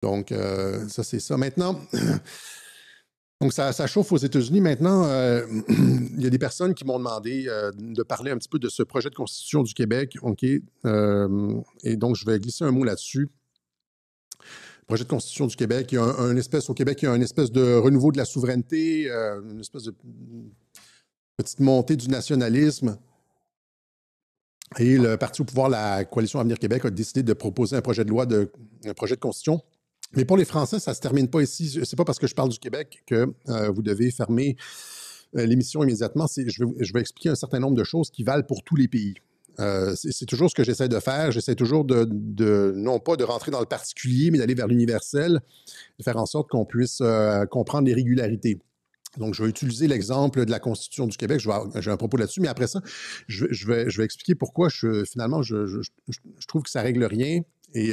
Donc, ça, c'est ça. Maintenant, donc ça chauffe aux États-Unis. Maintenant, il y a des personnes qui m'ont demandé de parler un petit peu de ce projet de constitution du Québec. OK? Et donc, je vais glisser un mot là-dessus. Projet de constitution du Québec, il y a un espèce, au Québec, il y a une espèce de renouveau de la souveraineté, une espèce de petite montée du nationalisme. Et le parti au pouvoir, la Coalition Avenir Québec, a décidé de proposer un projet de constitution. Mais pour les Français, ça ne se termine pas ici. C'est pas parce que je parle du Québec que vous devez fermer l'émission immédiatement. Je vais expliquer un certain nombre de choses qui valent pour tous les pays. C'est toujours ce que j'essaie de faire. J'essaie toujours non pas de rentrer dans le particulier, mais d'aller vers l'universel, de faire en sorte qu'on puisse comprendre les régularités. Donc, je vais utiliser l'exemple de la Constitution du Québec. J'ai un propos là-dessus, mais après ça, je vais expliquer pourquoi finalement, je trouve que ça ne règle rien. Et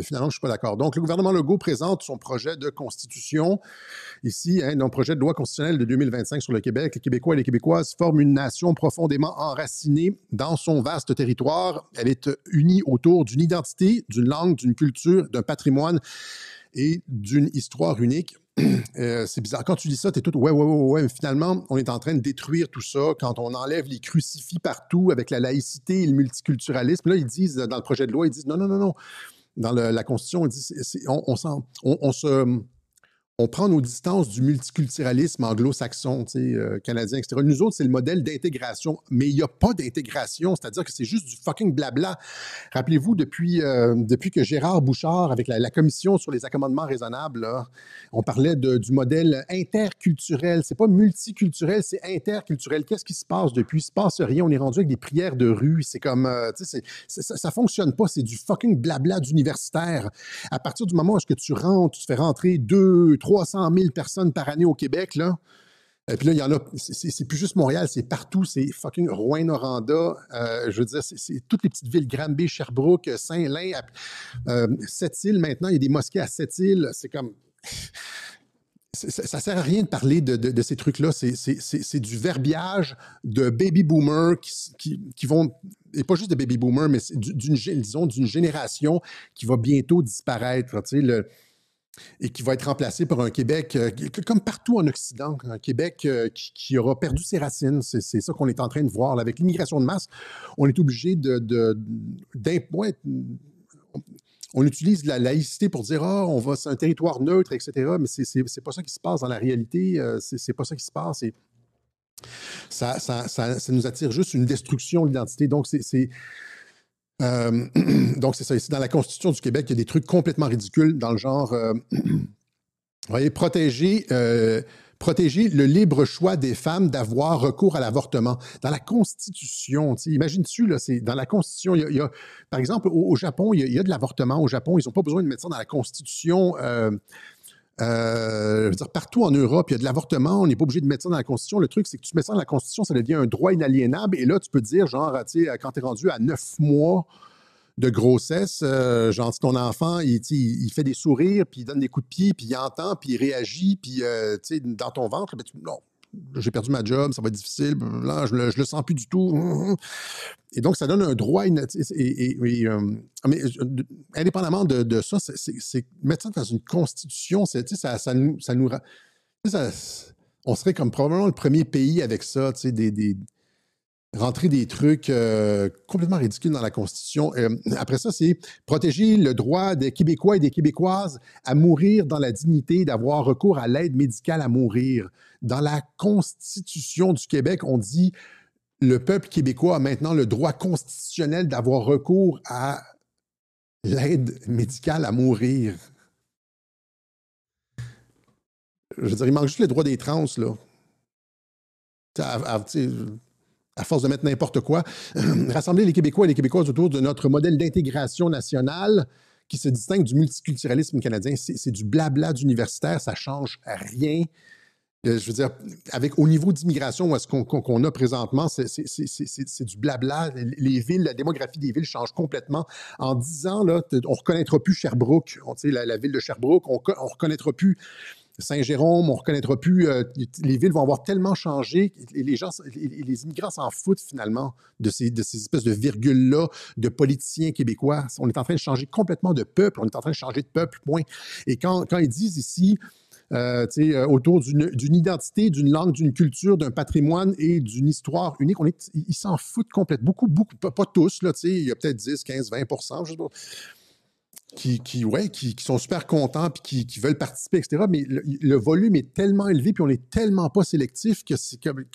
finalement, je ne suis pas d'accord. Donc, le gouvernement Legault présente son projet de constitution ici, un projet de loi constitutionnelle de 2025 sur le Québec. Les Québécois et les Québécoises forment une nation profondément enracinée dans son vaste territoire. Elle est unie autour d'une identité, d'une langue, d'une culture, d'un patrimoine et d'une histoire unique. C'est bizarre. Quand tu dis ça, tu es tout ouais. Mais finalement, on est en train de détruire tout ça quand on enlève les crucifix partout avec la laïcité et le multiculturalisme. Là, ils disent, dans le projet de loi, ils disent non. Dans la Constitution, ils disent on prend nos distances du multiculturalisme anglo-saxon, canadien, etc. Nous autres, c'est le modèle d'intégration, mais il n'y a pas d'intégration, c'est-à-dire que c'est juste du fucking blabla. Rappelez-vous, depuis que Gérard Bouchard, avec la commission sur les accommodements raisonnables, là, on parlait du modèle interculturel. C'est pas multiculturel, c'est interculturel. Qu'est-ce qui se passe depuis? Il se passe rien. On est rendu avec des prières de rue. C'est comme, ça fonctionne pas. C'est du fucking blabla d'universitaire. À partir du moment où est-ce que tu rentres, tu te fais rentrer 300 000 personnes par année au Québec, là. Et puis là, il y en a, c'est plus juste Montréal, c'est partout, c'est fucking Rouyn-Noranda, je veux dire, c'est toutes les petites villes, Granby, Sherbrooke, Saint-Lin, Sept-Îles maintenant, il y a des mosquées à Sept-Îles, c'est comme... Ça ne sert à rien de parler de ces trucs-là, c'est du verbiage de baby-boomers qui vont... Et pas juste de baby-boomers, mais disons d'une génération qui va bientôt disparaître, tu sais, et qui va être remplacé par un Québec, comme partout en Occident, un Québec qui aura perdu ses racines. C'est ça qu'on est en train de voir. Là. Avec l'immigration de masse, on est obligé on utilise la laïcité pour dire c'est un territoire neutre, etc. Mais c'est pas ça qui se passe dans la réalité. C'est pas ça qui se passe. Et ça nous attire juste une destruction de l'identité. Donc, donc, c'est ça. Ici, dans la Constitution du Québec, il y a des trucs complètement ridicules dans le genre, vous voyez, protéger le libre choix des femmes d'avoir recours à l'avortement. Dans la Constitution, imagine-tu, là, dans la Constitution, il y a par exemple, au Japon, il y a de l'avortement. Au Japon, ils n'ont pas besoin de mettre ça dans la Constitution. Je veux dire, partout en Europe, il y a de l'avortement, on n'est pas obligé de mettre ça dans la Constitution. Le truc, c'est que tu mets ça dans la Constitution, ça devient un droit inaliénable. Et là, tu peux dire, genre, tu sais, quand tu es rendu à 9 mois de grossesse, genre, si ton enfant, il fait des sourires, puis il donne des coups de pied, puis il entend, puis il réagit, puis, tu sais, dans ton ventre, ben, non, j'ai perdu ma job, ça va être difficile, là, je le sens plus du tout. Et donc, ça donne un droit, mais indépendamment de ça, c'est mettre ça dans une constitution, ça nous... on serait comme probablement le premier pays avec ça, tu sais, rentrer des trucs complètement ridicules dans la Constitution. Après ça, c'est protéger le droit des Québécois et des Québécoises à mourir dans la dignité, d'avoir recours à l'aide médicale à mourir. Dans la Constitution du Québec, on dit le peuple québécois a maintenant le droit constitutionnel d'avoir recours à l'aide médicale à mourir. Je veux dire, il manque juste les droits des trans, là. À force de mettre n'importe quoi, rassembler les Québécois et les Québécoises autour de notre modèle d'intégration nationale qui se distingue du multiculturalisme canadien, c'est du blabla d'universitaire, ça ne change rien. Je veux dire, au niveau d'immigration qu'on a présentement, c'est du blabla. Les villes, la démographie des villes change complètement. En 10 ans, là, on ne reconnaîtra plus Sherbrooke, la ville de Sherbrooke, on ne reconnaîtra plus Saint-Jérôme, on ne reconnaîtra plus. Les villes vont avoir tellement changé. Les immigrants s'en foutent finalement de ces espèces de virgules-là, de politiciens québécois. On est en train de changer complètement de peuple. On est en train de changer de peuple, point. Et quand ils disent ici, autour d'une identité, d'une langue, d'une culture, d'un patrimoine et d'une histoire unique, ils s'en foutent complètement. Beaucoup, pas tous, là, il y a peut-être 10, 15, 20%, je sais pas, qui sont super contents et qui veulent participer, etc. Mais le volume est tellement élevé puis on n'est tellement pas sélectif que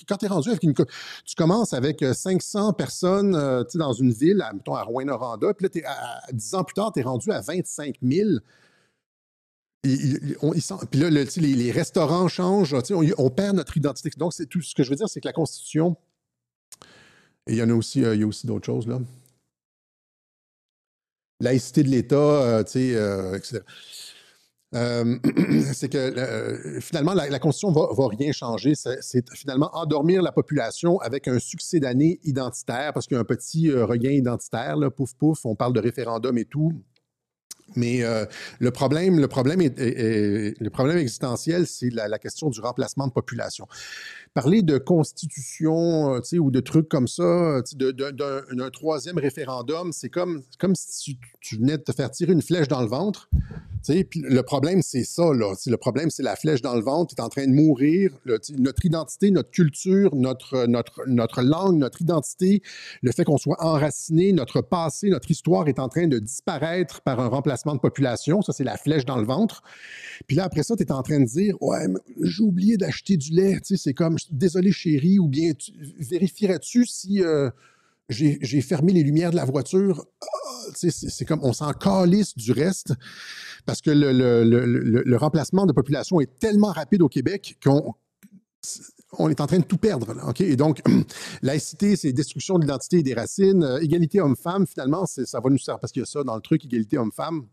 quand tu es rendu avec tu commences avec 500 personnes dans une ville, mettons à Rouyn-Noranda, puis là, 10 ans plus tard, tu es rendu à 25 000. Puis là, les restaurants changent, on perd notre identité. Donc, c'est tout ce que je veux dire, c'est que la Constitution, et il y a aussi d'autres choses, là. Laïcité de l'État, etc. C'est que finalement, la Constitution va rien changer. C'est finalement endormir la population avec un succès d'année identitaire, parce qu'il y a un petit regain identitaire, là, pouf, pouf, on parle de référendum et tout. Mais le problème existentiel, c'est la question du remplacement de population. Parler de constitution ou de trucs comme ça, d'un troisième référendum, c'est comme si tu venais de te faire tirer une flèche dans le ventre. Puis le problème, c'est ça. Là. Le problème, c'est la flèche dans le ventre. Tu es en train de mourir. Là, notre identité, notre culture, notre langue, notre identité, le fait qu'on soit enraciné, notre passé, notre histoire est en train de disparaître par un remplacement de population. Ça, c'est la flèche dans le ventre. Puis là, après ça, tu es en train de dire « Ouais, j'ai oublié d'acheter du lait. » C'est comme « Désolé, chérie » ou bien « Vérifierais-tu si... j'ai fermé les lumières de la voiture. » C'est comme on s'en calisse du reste parce que le remplacement de population est tellement rapide au Québec qu'on est en train de tout perdre. Là, okay? Et donc, laïcité, c'est destruction de l'identité et des racines. Égalité homme-femme, finalement, ça va nous servir parce qu'il y a ça dans le truc, égalité homme-femme.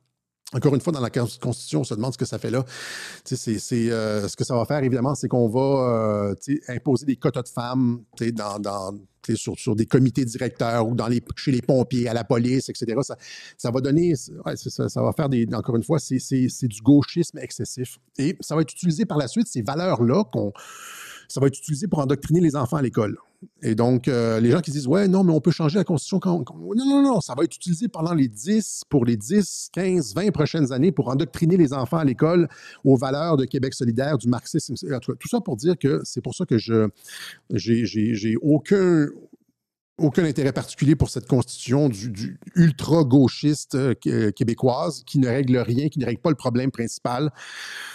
Encore une fois, dans la Constitution, on se demande ce que ça fait là. Ce que ça va faire, évidemment, c'est qu'on va imposer des quotas de femmes sur des comités directeurs ou chez les pompiers, à la police, etc. Ça va donner... ça va faire encore une fois, c'est du gauchisme excessif. Et ça va être utilisé par la suite, ces valeurs-là, ça va être utilisé pour endoctriner les enfants à l'école. Et donc, les gens qui disent « Ouais, non, mais on peut changer la Constitution quand... » Non, ça va être utilisé pour les 10, 15, 20 prochaines années pour endoctriner les enfants à l'école aux valeurs de Québec solidaire, du marxisme. Tout ça pour dire que c'est pour ça que j'ai aucun intérêt particulier pour cette constitution du ultra-gauchiste québécoise qui ne règle rien, qui ne règle pas le problème principal.